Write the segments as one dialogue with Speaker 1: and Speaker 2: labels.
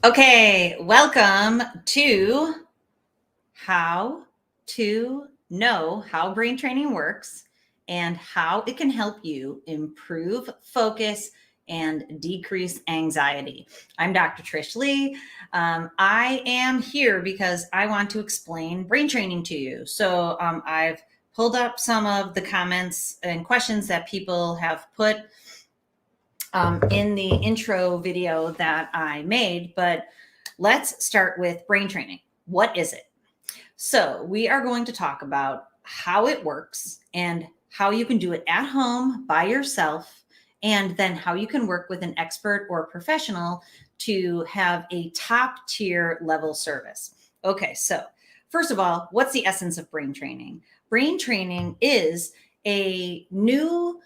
Speaker 1: Okay, welcome to how to know how brain training works and how it can help you improve focus and decrease anxiety. I'm Dr. Trish Lee. I am here because I want to explain brain training to you. So I've pulled up some of the comments and questions that people have put in the intro video that I made, but let's start with brain training. What is it? So we are going to talk about how it works and how you can do it at home by yourself, and then how you can work with an expert or a professional to have a top tier level service. Okay, so first of all, what's the essence of brain training? Brain training is a new-ish.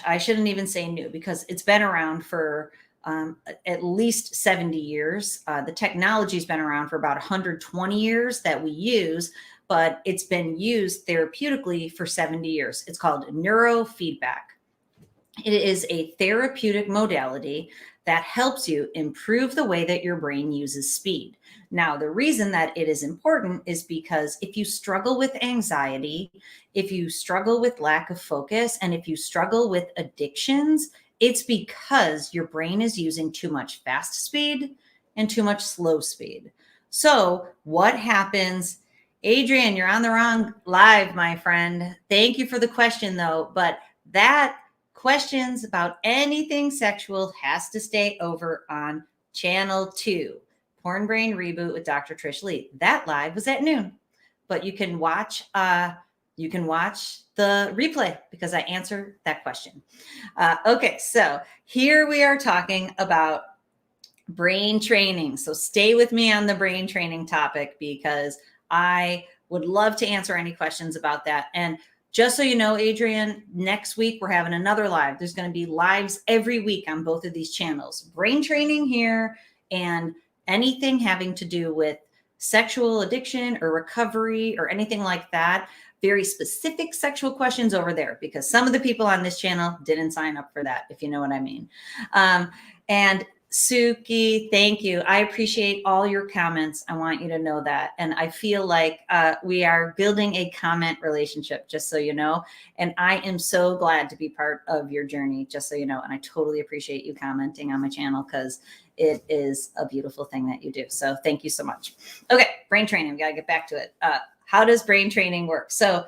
Speaker 1: I shouldn't even say new because it's been around for at least 70 years. The technology's been around for about 120 years that we use, but it's been used therapeutically for 70 years. It's called neurofeedback. It is a therapeutic modality that helps you improve the way that your brain uses speed. Now, the reason that it is important is because if you struggle with anxiety, if you struggle with lack of focus, and if you struggle with addictions, it's because your brain is using too much fast speed and too much slow speed. So, what happens? Adrian, you're on the wrong live, my friend. Thank you for the question, though. But that questions about anything sexual has to stay over on channel 2, Porn Brain Reboot with Dr. Trish Lee. That live was at noon, but you can watch the replay because I answered that question. Okay, so here we are talking about brain training. So stay with me on the brain training topic because I would love to answer any questions about that. And just so you know, Adrian, next week we're having another live. There's going to be lives every week on both of these channels. Brain training here and anything having to do with sexual addiction or recovery or anything like that. Very specific sexual questions over there because some of the people on this channel didn't sign up for that, if you know what I mean. And Suki, thank you. I appreciate all your comments. I want you to know that. And I feel like we are building a comment relationship, just so you know. And I am so glad to be part of your journey, just so you know. And I totally appreciate you commenting on my channel because it is a beautiful thing that you do. So thank you so much. Okay, brain training. We got to get back to it. How does brain training work? So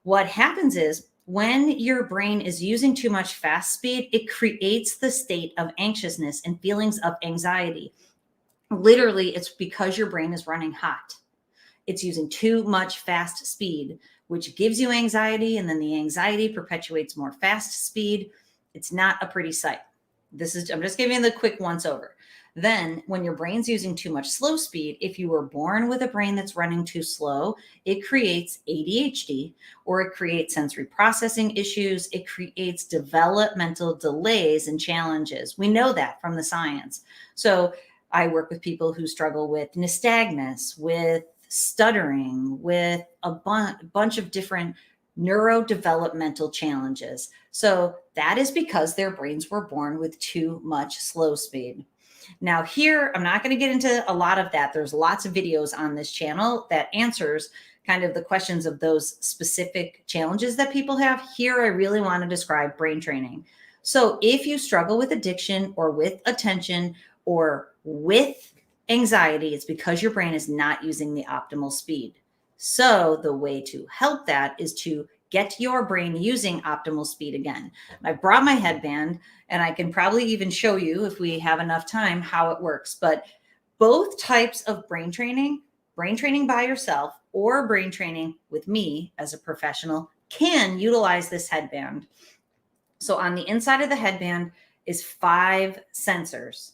Speaker 1: what happens is, when your brain is using too much fast speed, it creates the state of anxiousness and feelings of anxiety. Literally, it's because your brain is running hot. It's using too much fast speed, which gives you anxiety, and then the anxiety perpetuates more fast speed. It's not a pretty sight. I'm just giving you the quick once over. Then when your brain's using too much slow speed, if you were born with a brain that's running too slow, it creates ADHD, or it creates sensory processing issues. It creates developmental delays and challenges. We know that from the science. So I work with people who struggle with nystagmus, with stuttering, with a bunch of different neurodevelopmental challenges. So that is because their brains were born with too much slow speed. Now here, I'm not going to get into a lot of that. There's lots of videos on this channel that answers kind of the questions of those specific challenges that people have. Here, I really want to describe brain training. So if you struggle with addiction or with attention or with anxiety, it's because your brain is not using the optimal speed. So the way to help that is to get your brain using optimal speed again. I brought my headband, and I can probably even show you, if we have enough time, how it works. But both types of brain training by yourself or brain training with me as a professional, can utilize this headband. So on the inside of the headband is 5 sensors.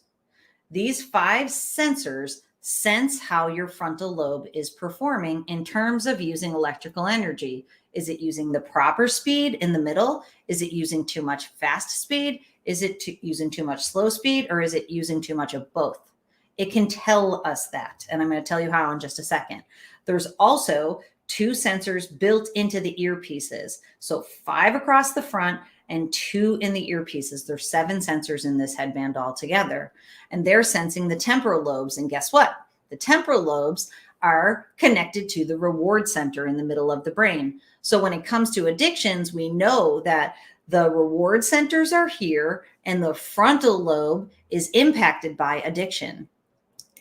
Speaker 1: These 5 sensors sense how your frontal lobe is performing in terms of using electrical energy. Is it using the proper speed in the middle? Is it using too much fast speed? Is it using too much slow speed? Or is it using too much of both? It can tell us that. And I'm going to tell you how in just a second. There's also 2 sensors built into the earpieces. So 5 across the front and 2 in the earpieces. There's 7 sensors in this headband altogether, and they're sensing the temporal lobes. And guess what? The temporal lobes are connected to the reward center in the middle of the brain. So when it comes to addictions, we know that the reward centers are here and the frontal lobe is impacted by addiction.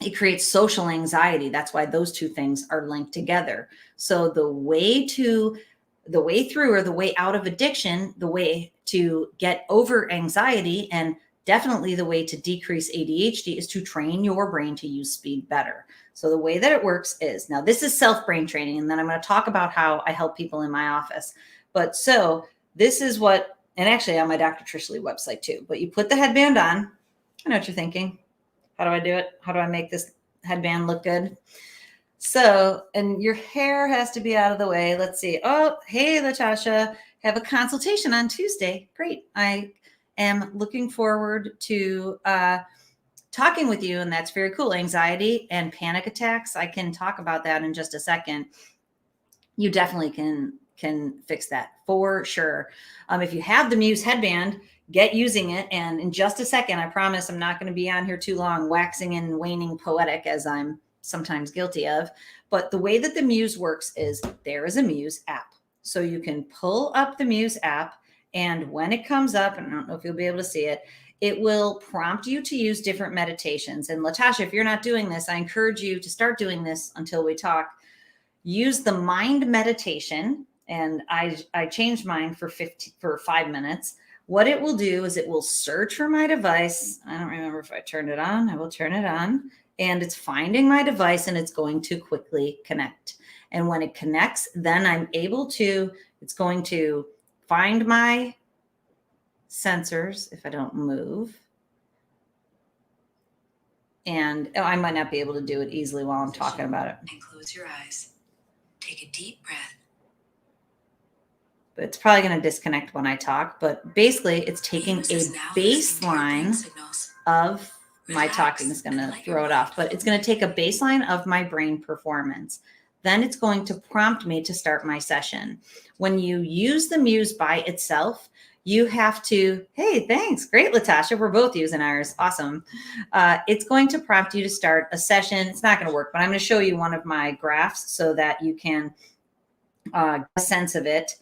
Speaker 1: It creates social anxiety. That's why those two things are linked together. So the way through or the way out of addiction, the way to get over anxiety, and definitely the way to decrease ADHD is to train your brain to use speed better. So the way that it works is, now this is self-brain training, and then I'm going to talk about how I help people in my office. But so this is what, and actually on my Dr. Trish Lee website too, but you put the headband on. I know what you're thinking. How do I do it? How do I make this headband look good? So, and your hair has to be out of the way. Let's see. Oh, hey, Latasha, have a consultation on Tuesday. Great. I am looking forward to talking with you, and that's very cool. Anxiety and panic attacks. I can talk about that in just a second. You definitely can fix that for sure. If you have the Muse headband, get using it. And in just a second, I promise I'm not going to be on here too long, waxing and waning poetic as I'm sometimes guilty of. But the way that the Muse works is there is a Muse app. So you can pull up the Muse app, and when it comes up, and I don't know if you'll be able to see it, it will prompt you to use different meditations. And Latasha, if you're not doing this, I encourage you to start doing this until we talk. Use the mind meditation. And I changed mine for 5 minutes. What it will do is it will search for my device. I don't remember if I turned it on. I will turn it on. And it's finding my device, and it's going to quickly connect. And when it connects, then it's going to find my sensors if I don't move. And I might not be able to do it easily while I'm talking about it.
Speaker 2: And close your eyes. Take a deep breath.
Speaker 1: But it's probably going to disconnect when I talk. But basically, it's taking a baseline of my talking is going to throw it off. But it's going to take a baseline of my brain performance. Then it's going to prompt me to start my session. When you use the Muse by itself, you have to, hey, thanks. Great, Latasha. We're both using ours. Awesome. It's going to prompt you to start a session. It's not going to work, but I'm going to show you one of my graphs so that you can get a sense of it.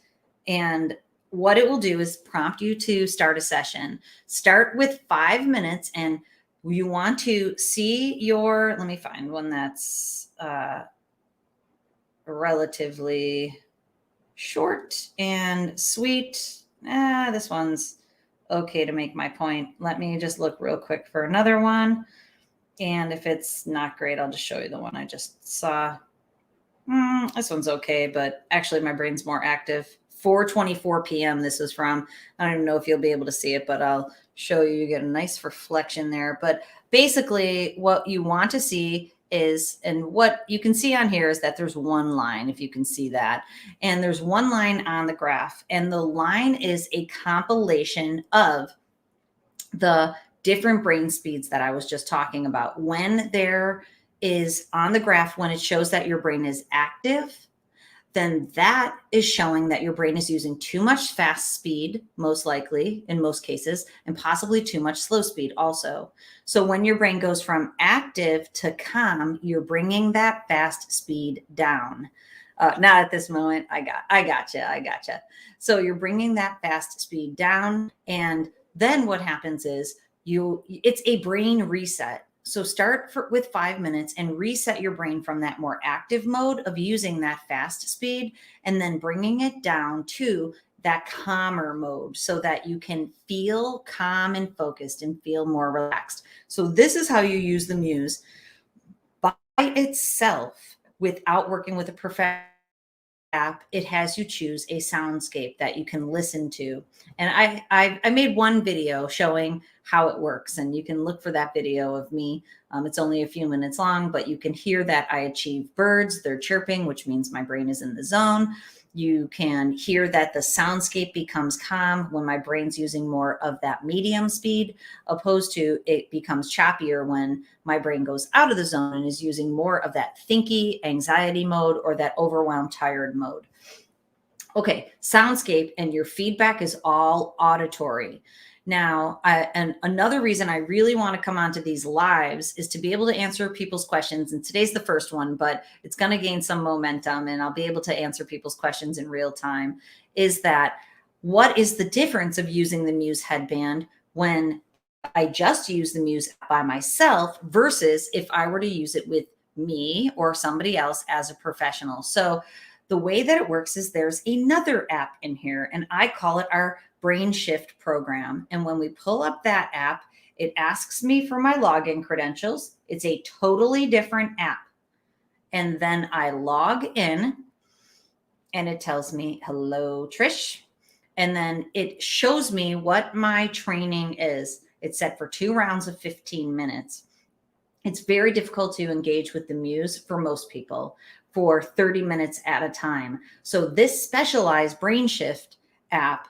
Speaker 1: And what it will do is prompt you to start a session. Start with 5 minutes, and you want to see let me find one that's relatively short and sweet. This one's okay to make my point. Let me just look real quick for another one. And if it's not great, I'll just show you the one I just saw. This one's okay, but actually my brain's more active. 4:24 p.m. this is from. I don't even know if you'll be able to see it, but I'll show you. You get a nice reflection there. But basically what you want to see is, and what you can see on here is that there's one line, if you can see that. And there's one line on the graph, and the line is a compilation of the different brain speeds that I was just talking about. When there is on the graph, when it shows that your brain is active, then that is showing that your brain is using too much fast speed, most likely in most cases, and possibly too much slow speed also. So when your brain goes from active to calm, you're bringing that fast speed down. Not at this moment. I gotcha. So you're bringing that fast speed down. And then what happens is it's a brain reset. So start with 5 minutes and reset your brain from that more active mode of using that fast speed, and then bringing it down to that calmer mode so that you can feel calm and focused and feel more relaxed. So this is how you use the Muse by itself without working with a professional app. It has you choose a soundscape that you can listen to. And I made one video showing how it works, and you can look for that video of me. It's only a few minutes long, but you can hear that I achieve birds. They're chirping, which means my brain is in the zone. You can hear that the soundscape becomes calm when my brain's using more of that medium speed, opposed to it becomes choppier when my brain goes out of the zone and is using more of that thinky anxiety mode or that overwhelmed tired mode. Okay, soundscape, and your feedback is all auditory. Now, and another reason I really want to come onto these lives is to be able to answer people's questions. And today's the first one, but it's going to gain some momentum and I'll be able to answer people's questions in real time. Is that what is the difference of using the Muse headband when I just use the Muse by myself versus if I were to use it with me or somebody else as a professional? So the way that it works is there's another app in here, and I call it our Brain Shift program. And when we pull up that app, it asks me for my login credentials. It's a totally different app. And then I log in and it tells me, hello, Trish. And then it shows me what my training is. It's set for 2 rounds of 15 minutes. It's very difficult to engage with the Muse for most people for 30 minutes at a time. So this specialized Brain Shift app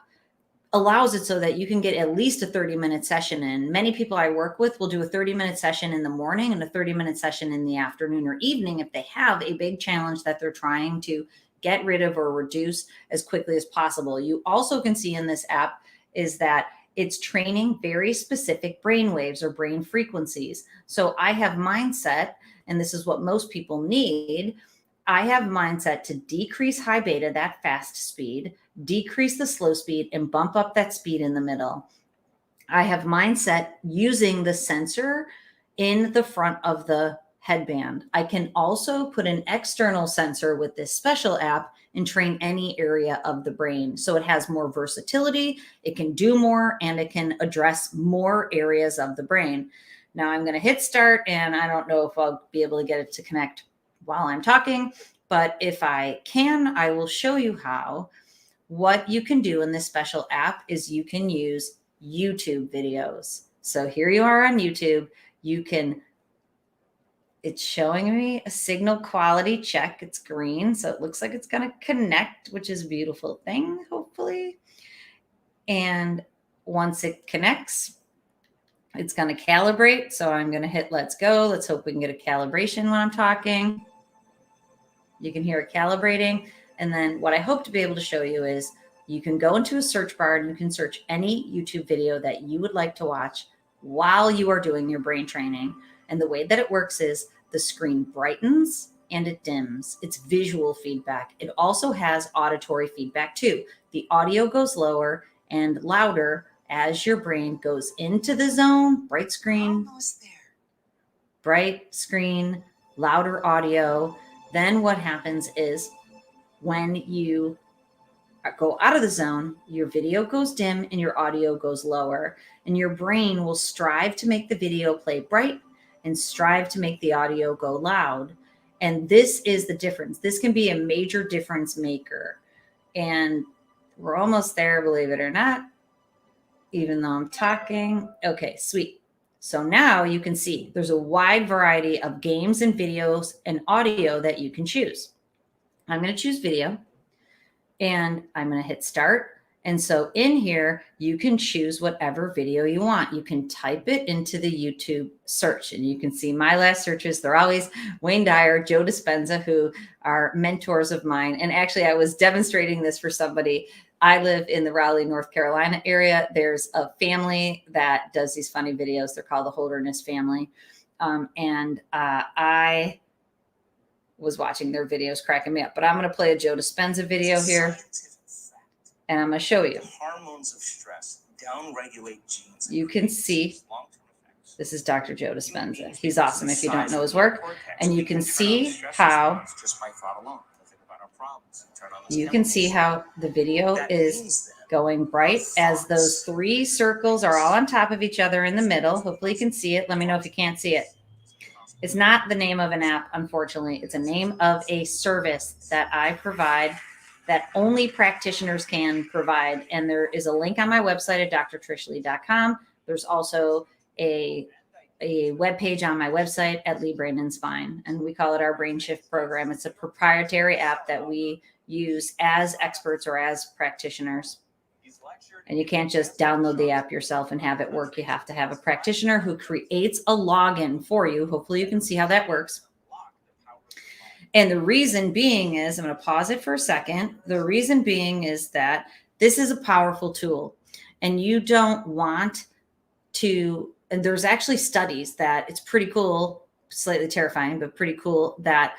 Speaker 1: allows it so that you can get at least a 30-minute session in. Many people I work with will do a 30-minute session in the morning and a 30-minute session in the afternoon or evening if they have a big challenge that they're trying to get rid of or reduce as quickly as possible. You also can see in this app is that it's training very specific brain waves or brain frequencies. So I have mindset, and this is what most people need. I have mindset to decrease high beta, that fast speed, decrease the slow speed, and bump up that speed in the middle. I have mindset using the sensor in the front of the headband. I can also put an external sensor with this special app and train any area of the brain. So it has more versatility, it can do more, and it can address more areas of the brain. Now I'm going to hit start, and I don't know if I'll be able to get it to connect while I'm talking, but if I can, I will show you how. What you can do in this special app is you can use YouTube videos. So here you are on YouTube. You can, it's showing me a signal quality check. It's green, so it looks like it's going to connect, which is a beautiful thing, hopefully. And once it connects, it's going to calibrate. So I'm going to hit let's go. Let's hope we can get a calibration when I'm talking. You can hear it calibrating. And then what I hope to be able to show you is you can go into a search bar and you can search any YouTube video that you would like to watch while you are doing your brain training. And the way that it works is the screen brightens and it dims. It's visual feedback. It also has auditory feedback too. The audio goes lower and louder as your brain goes into the zone. Bright screen, bright screen, louder audio. Then what happens is when you go out of the zone, your video goes dim and your audio goes lower, and your brain will strive to make the video play bright and strive to make the audio go loud. And this is the difference. This can be a major difference maker. And we're almost there, believe it or not, even though I'm talking. Okay, sweet. So now you can see there's a wide variety of games and videos and audio that you can choose. I'm going to choose video and I'm going to hit start. And so in here, you can choose whatever video you want. You can type it into the YouTube search and you can see my last searches. They're always Wayne Dyer, Joe Dispenza, who are mentors of mine. And actually I was demonstrating this for somebody. I live in the Raleigh, North Carolina area. There's a family that does these funny videos. They're called the Holderness family. I was watching their videos, cracking me up. But I'm going to play a Joe Dispenza video here. And I'm going to show you.
Speaker 3: Hormones of stress downregulate genes.
Speaker 1: You can see this is Dr. Joe Dispenza. He's awesome if you don't know his work. And you can see how the video is going bright as those 3 circles are all on top of each other in the middle. Hopefully you can see it. Let me know if you can't see it. It's not the name of an app, unfortunately. It's a name of a service that I provide that only practitioners can provide. And there is a link on my website at drtrishlee.com. There's also a webpage on my website at Lee Brandon Spine, and we call it our Brain Shift program. It's a proprietary app that we use as experts or as practitioners. And you can't just download the app yourself and have it work. You have to have a practitioner who creates a login for you. Hopefully you can see how that works. And the reason being is, I'm going to pause it for a second. The reason being is that this is a powerful tool, and you don't want to, and there's actually studies that it's pretty cool, slightly terrifying, but pretty cool, that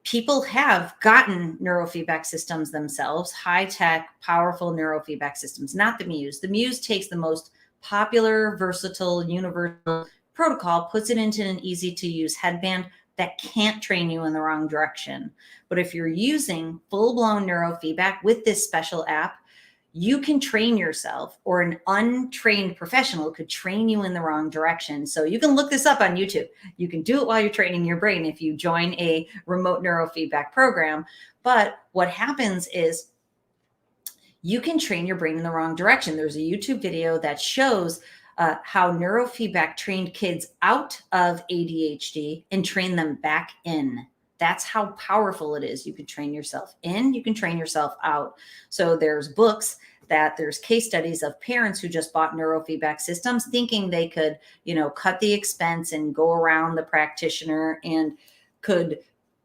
Speaker 1: people have gotten neurofeedback systems themselves, high-tech, powerful neurofeedback systems, not the Muse. The Muse takes the most popular, versatile, universal protocol, puts it into an easy-to-use headband that can't train you in the wrong direction. But if you're using full-blown neurofeedback with this special app, you can train yourself, or an untrained professional could train you in the wrong direction. So you can look this up on YouTube. You can do it while you're training your brain if you join a remote neurofeedback program. But what happens is you can train your brain in the wrong direction. There's a YouTube video that shows how neurofeedback trained kids out of ADHD and train them back in. That's how powerful it is. You can train yourself in, you can train yourself out. So there's books, that there's case studies of parents who just bought neurofeedback systems thinking they could, cut the expense and go around the practitioner and could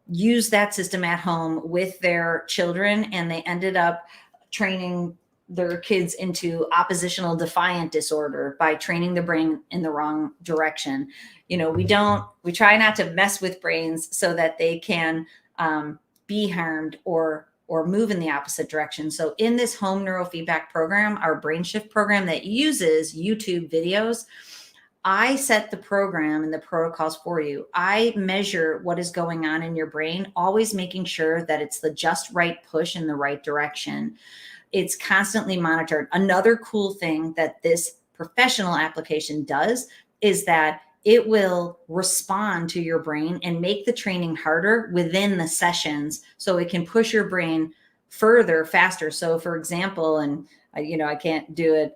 Speaker 1: use that system at home with their children. And they ended up training their kids into oppositional defiant disorder by training the brain in the wrong direction. We try not to mess with brains so that they can be harmed or move in the opposite direction. So in this home neurofeedback program, our brain shift program that uses YouTube videos, I set the program and the protocols for you. I measure what is going on in your brain, always making sure that it's the just right push in the right direction. It's constantly monitored. Another cool thing that this professional application does is that it will respond to your brain and make the training harder within the sessions, so it can push your brain further, faster. So for example, and I can't do it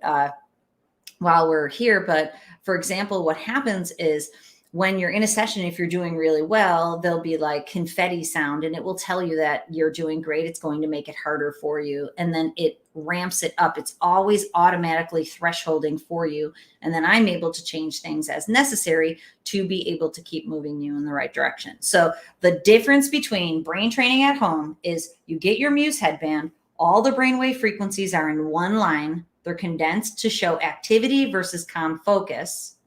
Speaker 1: while we're here, but for example, what happens is when you're in a session, if you're doing really well, there'll be like confetti sound, and it will tell you that you're doing great. It's going to make it harder for you. And then it ramps it up. It's always automatically thresholding for you. And then I'm able to change things as necessary to be able to keep moving you in the right direction. So the difference between brain training at home is you get your Muse headband. All the brainwave frequencies are in one line. They're condensed to show activity versus calm focus.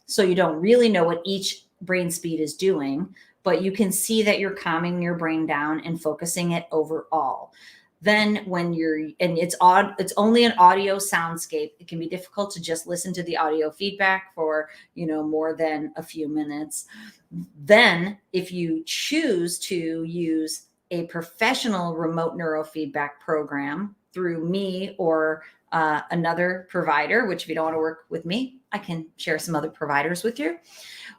Speaker 1: So you don't really know what each brain speed is doing, but you can see that you're calming your brain down and focusing it overall. Then it's only an audio soundscape. It can be difficult to just listen to the audio feedback for, more than a few minutes. Then if you choose to use a professional remote neurofeedback program through me or another provider, which if you don't want to work with me, I can share some other providers with you.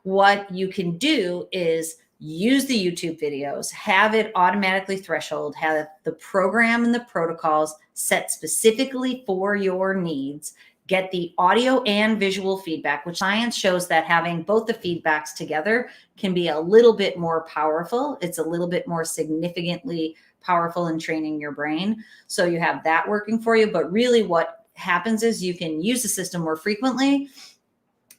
Speaker 1: What you can do is use the YouTube videos, have it automatically threshold, have the program and the protocols set specifically for your needs, get the audio and visual feedback, which science shows that having both the feedbacks together can be a little bit more powerful. It's a little bit more significantly powerful in training your brain. So you have that working for you. But really what happens is you can use the system more frequently,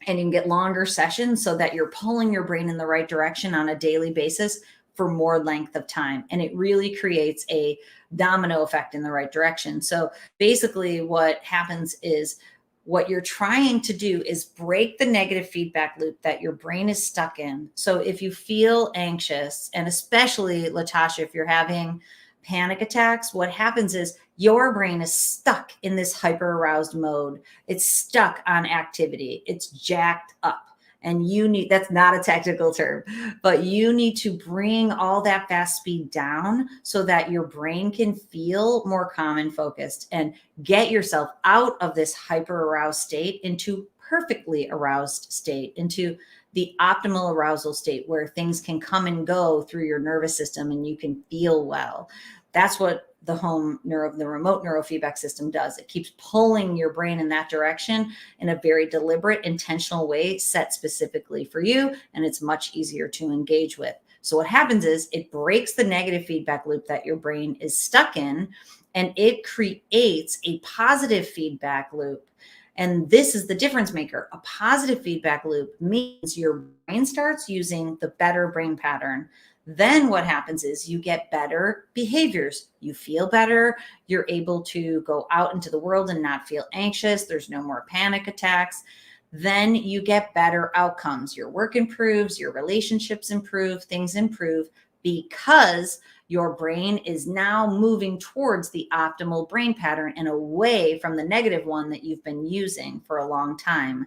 Speaker 1: and you can get longer sessions so that you're pulling your brain in the right direction on a daily basis for more length of time. And it really creates a domino effect in the right direction. So basically what happens is what you're trying to do is break the negative feedback loop that your brain is stuck in. So if you feel anxious, and especially Latasha, if you're having panic attacks, what happens is your brain is stuck in this hyper aroused mode. It's stuck on activity. It's jacked up. And that's not a technical term, but you need to bring all that fast speed down so that your brain can feel more calm and focused, and get yourself out of this hyper aroused state into perfectly aroused state, into the optimal arousal state where things can come and go through your nervous system and you can feel well. That's what the remote neurofeedback system does. It keeps pulling your brain in that direction in a very deliberate, intentional way, set specifically for you, and it's much easier to engage with. So what happens is it breaks the negative feedback loop that your brain is stuck in, and it creates a positive feedback loop. And this is the difference maker. A positive feedback loop means your brain starts using the better brain pattern. then what happens is you get better behaviors. You feel better. You're able to go out into the world and not feel anxious. There's no more panic attacks. Then you get better outcomes. Your work improves, your relationships improve, things improve because your brain is now moving towards the optimal brain pattern and away from the negative one that you've been using for a long time.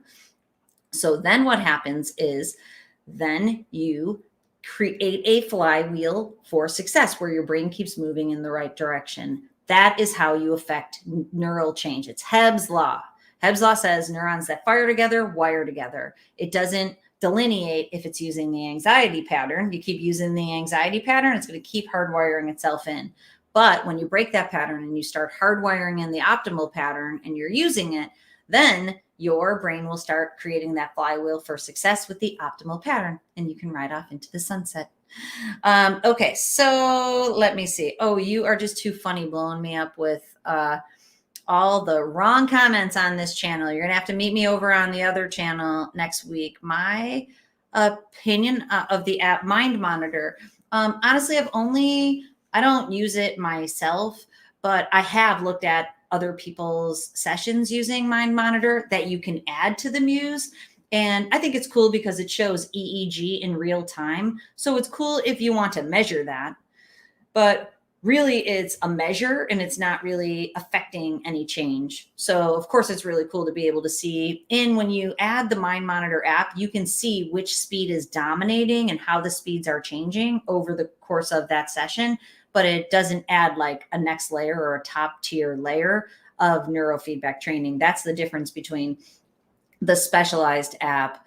Speaker 1: So then what happens is then you create a flywheel for success where your brain keeps moving in the right direction. That is how you affect neural change. It's Hebb's law. Hebb's law says neurons that fire together wire together. It doesn't delineate if it's using the anxiety pattern. You keep using the anxiety pattern, it's going to keep hardwiring itself in. But when you break that pattern and you start hardwiring in the optimal pattern and you're using it, then your brain will start creating that flywheel for success with the optimal pattern, and you can ride off into the sunset. Okay, so let me see. Oh, you are just too funny blowing me up with all the wrong comments on this channel. You're gonna have to meet me over on the other channel next week. My opinion of the app Mind Monitor. Honestly, I don't use it myself, but I have looked at other people's sessions using Mind Monitor that you can add to the Muse. And I think it's cool because it shows EEG in real time. So it's cool if you want to measure that. But really it's a measure and it's not really affecting any change. So of course it's really cool to be able to see when you add the Mind Monitor app, you can see which speed is dominating and how the speeds are changing over the course of that session, but it doesn't add like a next layer or a top tier layer of neurofeedback training. That's the difference between the specialized app.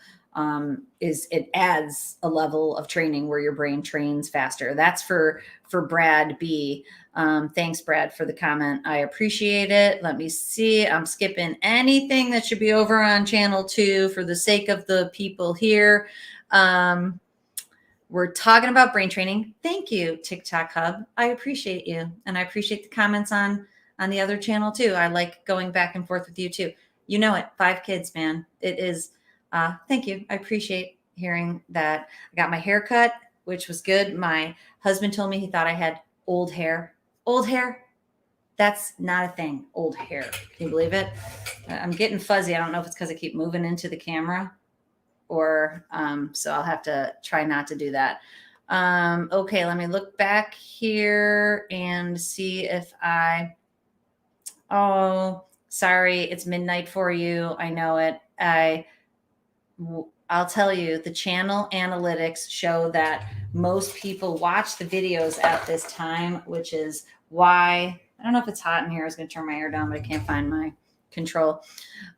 Speaker 1: Is it adds a level of training where your brain trains faster. That's for Brad B. Thanks, Brad, for the comment. I appreciate it. Let me see. I'm skipping anything that should be over on channel 2 for the sake of the people here. We're talking about brain training. Thank you, TikTok Hub. I appreciate you. And I appreciate the comments on the other channel too. I like going back and forth with you too. You know it, 5 kids, man. It is. Thank you. I appreciate hearing that. I got my hair cut, which was good. My husband told me he thought I had old hair. Old hair? That's not a thing. Old hair. Can you believe it? I'm getting fuzzy. I don't know if it's because I keep moving into the camera or so I'll have to try not to do that. Okay, let me look back here and see if oh, sorry, it's midnight for you. I know it. I'll tell you, the channel analytics show that most people watch the videos at this time, which is why, I don't know if it's hot in here. I was going to turn my air down, but I can't find my control.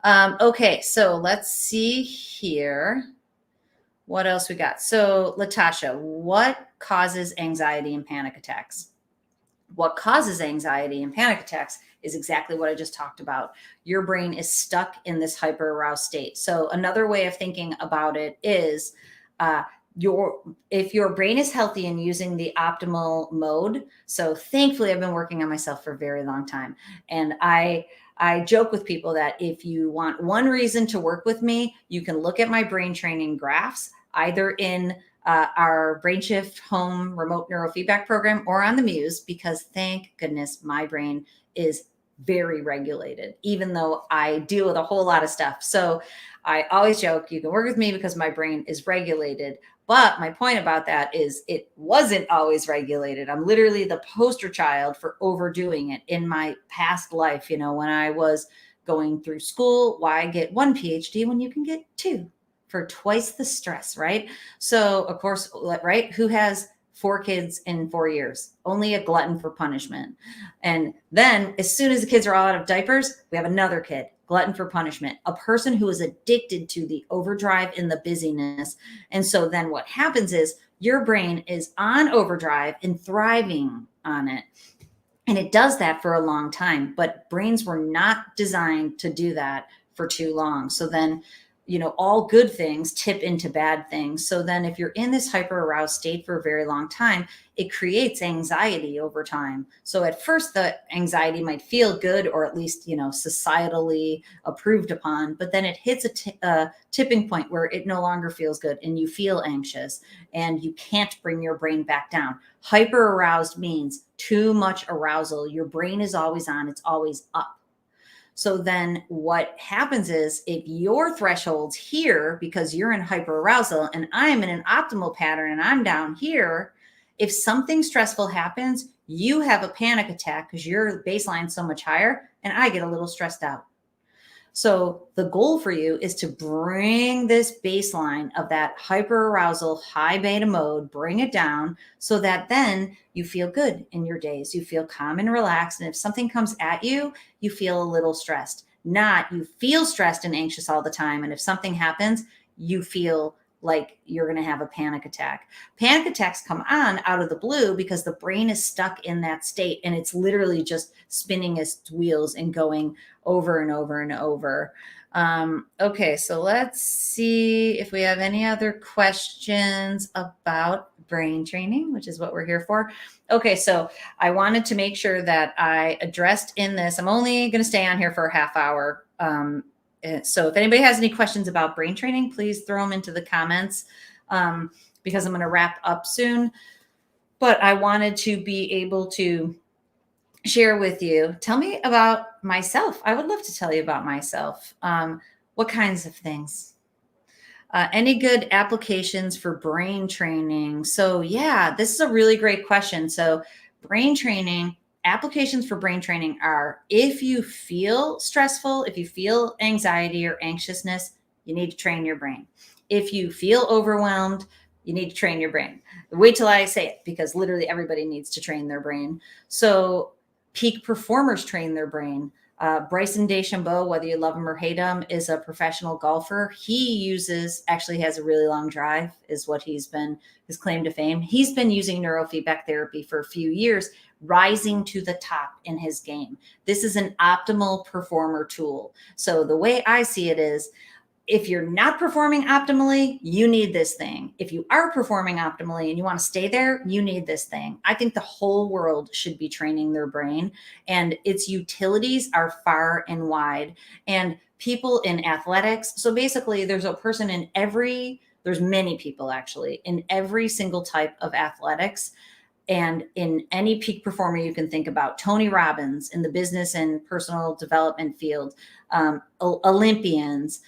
Speaker 1: Okay, so let's see here. What else we got? So Latasha, what causes anxiety and panic attacks? What causes anxiety and panic attacks is exactly what I just talked about. Your brain is stuck in this hyper aroused state. So another way of thinking about it is if your brain is healthy and using the optimal mode. So thankfully I've been working on myself for a very long time. And I joke with people that if you want one reason to work with me, you can look at my brain training graphs, either in our BrainShift home remote neurofeedback program or on the Muse, because thank goodness my brain is very regulated, even though I deal with a whole lot of stuff. So I always joke, you can work with me because my brain is regulated. But my point about that is it wasn't always regulated. I'm literally the poster child for overdoing it in my past life. You know, when I was going through school, why get 1 PhD when you can get 2 for twice the stress, right? So of course, right? Who has 4 kids in 4 years? Only a glutton for punishment. And then as soon as the kids are all out of diapers, we have another kid, glutton for punishment, a person who is addicted to the overdrive in the busyness. And so then what happens is your brain is on overdrive and thriving on it. And it does that for a long time, but brains were not designed to do that for too long. So then all good things tip into bad things. So then if you're in this hyper aroused state for a very long time, it creates anxiety over time. So at first the anxiety might feel good, or at least, societally approved upon, but then it hits a tipping point where it no longer feels good and you feel anxious and you can't bring your brain back down. Hyper aroused means too much arousal. Your brain is always on, it's always up. So then what happens is if your threshold's here because you're in hyperarousal and I'm in an optimal pattern and I'm down here, if something stressful happens, you have a panic attack because your baseline's so much higher and I get a little stressed out. So the goal for you is to bring this baseline of that hyperarousal high beta mode, bring it down so that then you feel good in your days. You feel calm and relaxed. And if something comes at you, you feel a little stressed, not you feel stressed and anxious all the time. And if something happens, you feel like you're going to have a panic attack. Panic attacks come on out of the blue because the brain is stuck in that state and it's literally just spinning its wheels and going over and over and over. Okay, so let's see if we have any other questions about brain training, which is what we're here for. Okay, so I wanted to make sure that I addressed in this. I'm only going to stay on here for a half hour. So if anybody has any questions about brain training, please throw them into the comments because I'm going to wrap up soon. But I wanted to be able to share with you. Tell me about myself. I would love to tell you about myself. What kinds of things? Any good applications for brain training? So yeah, this is a really great question. So brain training, applications for brain training are if you feel stressful, if you feel anxiety or anxiousness, you need to train your brain. If you feel overwhelmed, you need to train your brain. Wait till I say it because literally everybody needs to train their brain. So peak performers train their brain. Bryson DeChambeau, whether you love him or hate him, is a professional golfer. He actually has a really long drive, is what his claim to fame. He's been using neurofeedback therapy for a few years, rising to the top in his game. This is an optimal performer tool. So the way I see it is, if you're not performing optimally, you need this thing. If you are performing optimally and you want to stay there, you need this thing. I think the whole world should be training their brain, and its utilities are far and wide. And people in athletics, so basically there's many people actually in every single type of athletics. And in any peak performer you can think about, Tony Robbins in the business and personal development field, Olympians,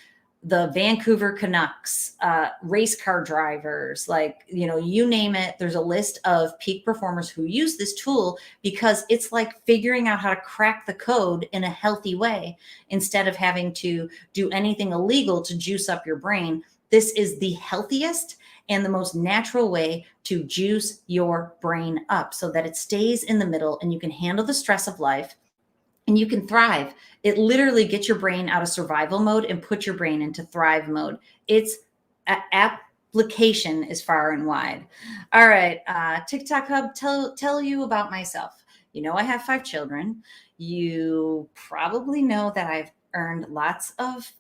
Speaker 1: the Vancouver Canucks, race car drivers, you name it. There's a list of peak performers who use this tool because it's like figuring out how to crack the code in a healthy way instead of having to do anything illegal to juice up your brain. This is the healthiest and the most natural way to juice your brain up so that it stays in the middle and you can handle the stress of life and you can thrive. It literally gets your brain out of survival mode and put your brain into thrive mode. Its application is far and wide. All right, TikTok Hub, tell you about myself. I have 5 children. You probably know that I've earned lots of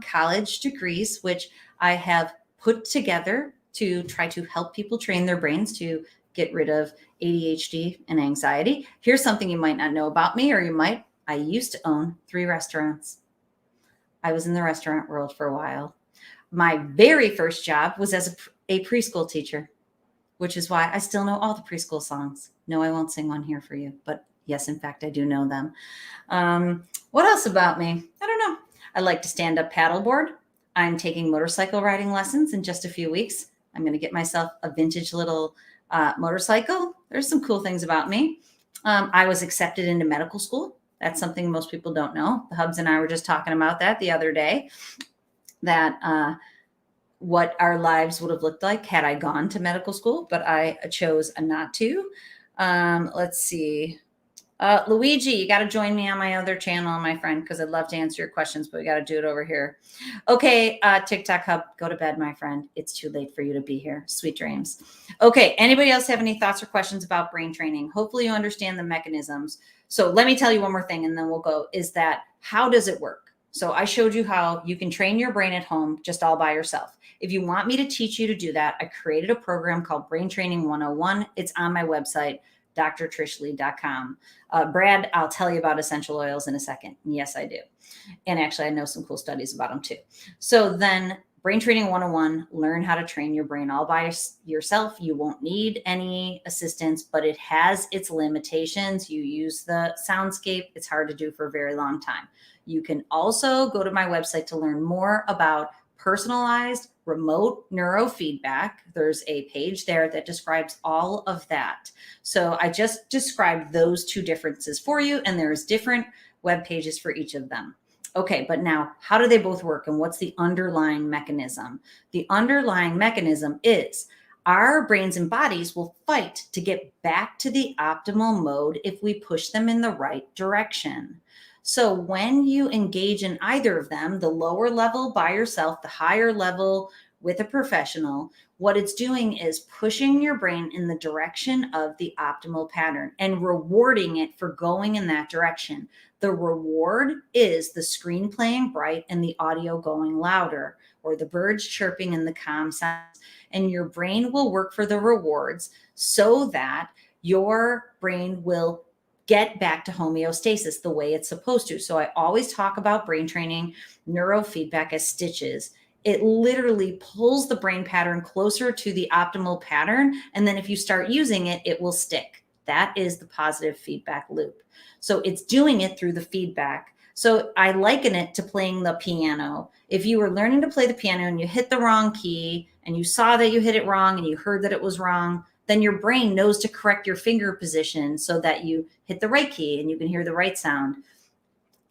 Speaker 1: college degrees, which I have put together to try to help people train their brains to get rid of ADHD and anxiety. Here's something you might not know about me, or you might. I used to own 3 restaurants. I was in the restaurant world for a while. My very first job was as a preschool teacher, which is why I still know all the preschool songs. No, I won't sing one here for you, but yes, in fact, I do know them. What else about me? I don't know. I like to stand up paddleboard. I'm taking motorcycle riding lessons in just a few weeks. I'm going to get myself a vintage little motorcycle. There's some cool things about me. I was accepted into medical school. That's something most people don't know. The Hubs and I were just talking about that the other day, that what our lives would have looked like had I gone to medical school, but I chose not to. Let's see. Luigi, you got to join me on my other channel, my friend, because I'd love to answer your questions, but we got to do it over here. Okay, TikTok Hub, go to bed, my friend. It's too late for you to be here. Sweet dreams. Okay, anybody else have any thoughts or questions about brain training? Hopefully you understand the mechanisms. So let me tell you one more thing, and then we'll go, is that how does it work? So I showed you how you can train your brain at home just all by yourself. If you want me to teach you to do that, I created a program called Brain Training 101. It's on my website, drtrishlee.com. Brad, I'll tell you about essential oils in a second. Yes, I do. And actually, I know some cool studies about them too. So then Brain Training 101, learn how to train your brain all by yourself. You won't need any assistance, but it has its limitations. You use the soundscape. It's hard to do for a very long time. You can also go to my website to learn more about personalized remote neurofeedback. There's a page there that describes all of that. So I just described those two differences for you, and there's different web pages for each of them. Okay, but now how do they both work and what's the underlying mechanism? The underlying mechanism is our brains and bodies will fight to get back to the optimal mode if we push them in the right direction. So when you engage in either of them, the lower level by yourself, the higher level with a professional, what it's doing is pushing your brain in the direction of the optimal pattern and rewarding it for going in that direction. The reward is the screen playing bright and the audio going louder, or the birds chirping and the calm sounds. And your brain will work for the rewards so that your brain will get back to homeostasis the way it's supposed to. So I always talk about brain training neurofeedback as stitches. It literally pulls the brain pattern closer to the optimal pattern. And then if you start using it, it will stick. That is the positive feedback loop. So it's doing it through the feedback. So I liken it to playing the piano. If you were learning to play the piano and you hit the wrong key and you saw that you hit it wrong and you heard that it was wrong, then your brain knows to correct your finger position so that you hit the right key and you can hear the right sound.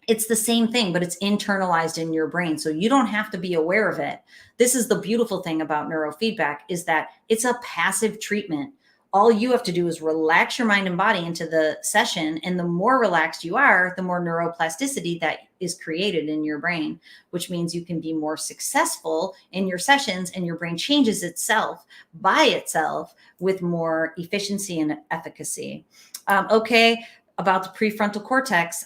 Speaker 1: It's the same thing, but it's internalized in your brain. So you don't have to be aware of it. This is the beautiful thing about neurofeedback, is that it's a passive treatment. All you have to do is relax your mind and body into the session. And the more relaxed you are, the more neuroplasticity that is created in your brain, which means you can be more successful in your sessions and your brain changes itself by itself with more efficiency and efficacy. Okay, about the prefrontal cortex.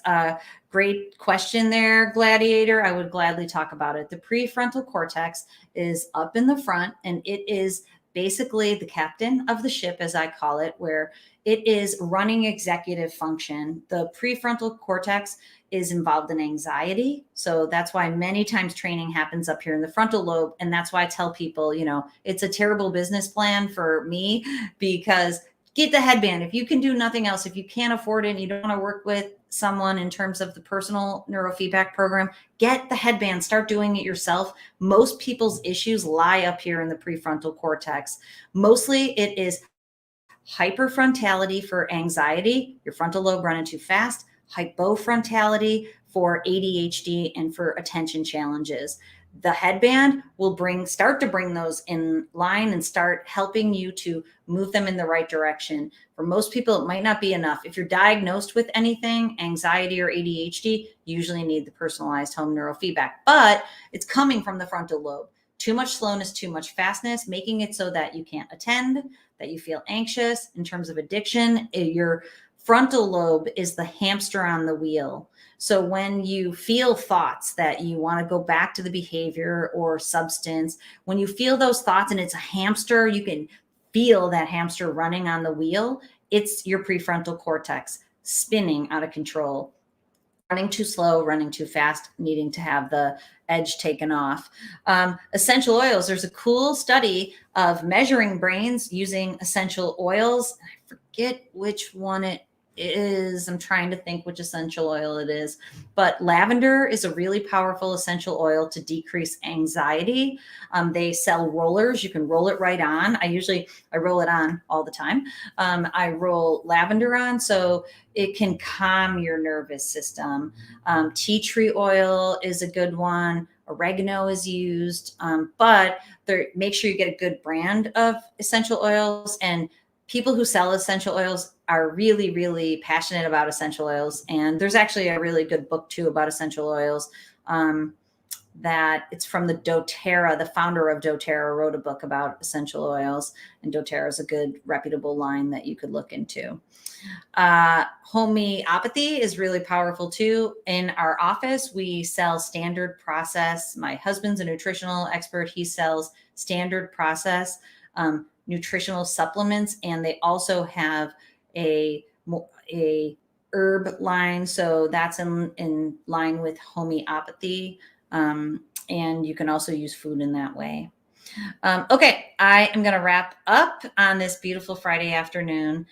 Speaker 1: Great question there, Gladiator. I would gladly talk about it. The prefrontal cortex is up in the front, and it is basically the captain of the ship, as I call it, where it is running executive function. The prefrontal cortex is involved in anxiety. So that's why many times training happens up here in the frontal lobe. And that's why I tell people, it's a terrible business plan for me, because get the headband. If you can do nothing else, if you can't afford it and you don't want to work with someone in terms of the personal neurofeedback program, get the headband, start doing it yourself. Most people's issues lie up here in the prefrontal cortex. Mostly it is hyperfrontality for anxiety, your frontal lobe running too fast, hypofrontality for ADHD and for attention challenges. The headband will start to bring those in line and start helping you to move them in the right direction. For most people, it might not be enough. If you're diagnosed with anything, anxiety or ADHD, you usually need the personalized home neurofeedback, but it's coming from the frontal lobe. Too much slowness, too much fastness, making it so that you can't attend, that you feel anxious. In terms of addiction, your frontal lobe is the hamster on the wheel. So when you feel thoughts that you want to go back to the behavior or substance, when you feel those thoughts and it's a hamster, you can feel that hamster running on the wheel. It's your prefrontal cortex spinning out of control, running too slow, running too fast, needing to have the edge taken off. Essential oils. There's a cool study of measuring brains using essential oils. I forget which one it is. I'm trying to think which essential oil it is, but lavender is a really powerful essential oil to decrease anxiety. They sell rollers. You can roll it right on. I roll it on all the time. I roll lavender on so it can calm your nervous system. Tea tree oil is a good one. Oregano is used, but make sure you get a good brand of essential oils, and people who sell essential oils are really, really passionate about essential oils. And there's actually a really good book too about essential oils. that it's from the doTERRA. The founder of doTERRA wrote a book about essential oils, and doTERRA is a good reputable line that you could look into. Homeopathy is really powerful too. In our office, we sell standard process. My husband's a nutritional expert. He sells standard process nutritional supplements, and they also have a herb line. So that's in line with homeopathy. And you can also use food in that way. Okay, I am going to wrap up on this beautiful Friday afternoon.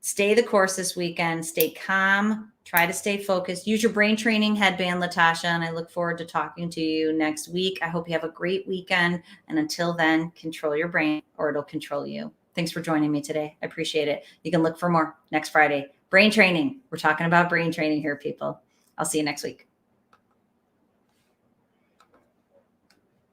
Speaker 1: Stay the course this weekend. Stay calm. Try to stay focused. Use your brain training headband, Latasha, and I look forward to talking to you next week. I hope you have a great weekend. And until then, control your brain or it'll control you. Thanks for joining me today. I appreciate it. You can look for more next Friday. Brain training. We're talking about brain training here, people. I'll see you next week.